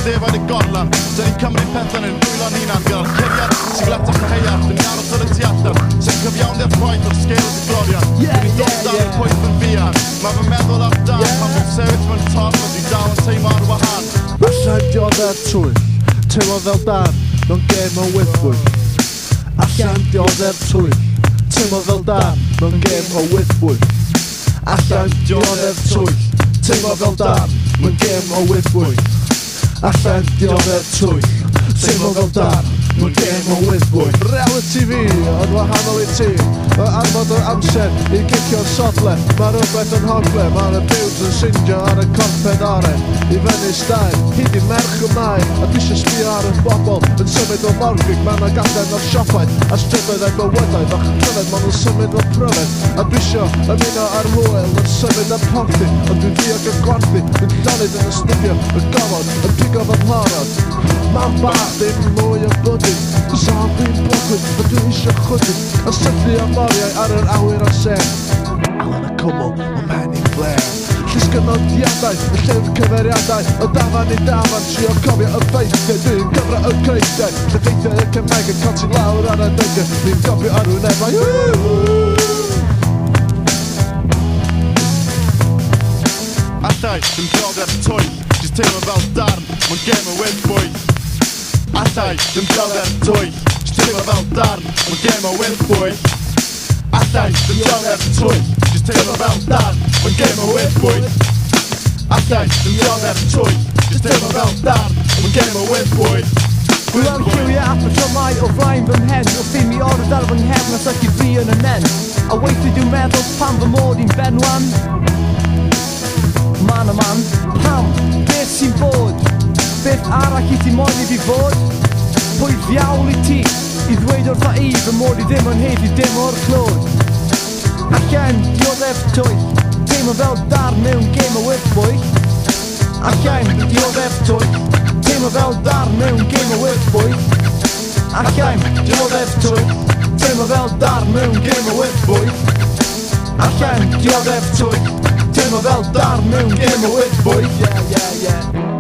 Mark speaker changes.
Speaker 1: defaid y gorlan. Da ni'n cymryd pethau yn dwylo'n unan gyda'r curiad sy'n glatach y heiar. Dyn ni'n aros ar y tu allan, sy'n cyfiawnder gwaith o'r sgil y glorian. Dyn ni'n dod dal y pwyth yn fian. Mae fy meddwl ar dan, pan fi'n sefyll mewn torf o di dal yn teimlo ar wahan.
Speaker 2: Allan dioddau'r twyll, teimlo fel dan, mewn gêm o wyddbwyll. Allan dioddau'r twyll, teimlo fel dan, mewn gêm o wyddbwyll. Allan dioddau'r twyll, teimlo fel dan, mewn gêm o wyddbwyll. Allan dioddau'r twyll, teimlo fel dan, mewn gêm o wyddbwyll. Reality fi, ond wahanol i ti. Mae arfod o'r amser i gicio'r sodle. Mae rhywbeth yn hogle, mae'r abiws yn sindio ar y corped ore. I fyny staen, hyd i merch y mai. A dwi eisiau sbio ar y bobl yn symud o morgig. Mae yna gallen o'r siopaid a strydoedd a'i bywydau. Fach yn cynnydd maen nhw'n symud o pryfed. A dwi eisiau ymuno ar hwyl yn symud am porthi. Ond dwi'n ddiog yn gwarthi, dwi'n llonydd yn ystygio y gofod, yn pigo fy mhorod. Ma'n bach ddim mwy o bwdyn, so fi'n blodyn, a dwi eisiau chwydyn. A sydlu am oriau ar yr awyr o sen. Alan y cwmwl, mae pen i'n fler. Llysgynodiadau, y llyfr cyfeiriadau. O dafan i dafan, trio cofio y ffeithiau. Dwi'n gyfro y creidau, lle ffeithiau y Cymraeg yn coti lawr ar y degau. Dwi'n cofio ar wynebau.
Speaker 1: Allai, dim dioddau'r twyll, jyst teimlo fel darn, mae'n gêm o wyddbwyll. Allai, dim dioddau'r twyll, jyst teimlo fel darn, mae'n gêm o wyddbwyll. Allai, dim dioddau'r twyll, jyst teimlo fel darn, mae'n gêm o wyddbwyll. Allai, dim dioddau'r twyll, jyst teimlo fel darn, mae'n gêm o wyddbwyll.
Speaker 3: Wy'n cywio apatrymau o flaen fy mhen. Wrth i mi orad ar fy nghefn as ac i fi yn y nen. A weithio dwi'n meddwl pan fy mod i'n benwan. Man o man, pam, beth sy'n bod? Beth arall i ti moyn i fi fod? Pwy ddiawl i ti i ddweud wrtha i fy mod i ddim yn heiddi dim o'r clod? Allan dioddef twyll, teimlo fel darn mewn gêm o wyddbwyll. Allan dioddef twyll, teimlo fel darn mewn gêm o wyddbwyll. Allan dioddef twyll, teimlo fel darn mewn gêm o wyddbwyll. Allan dioddef twyll, teimlo fel darn mewn gêm o wyddbwyll. Yeah, yeah, yeah.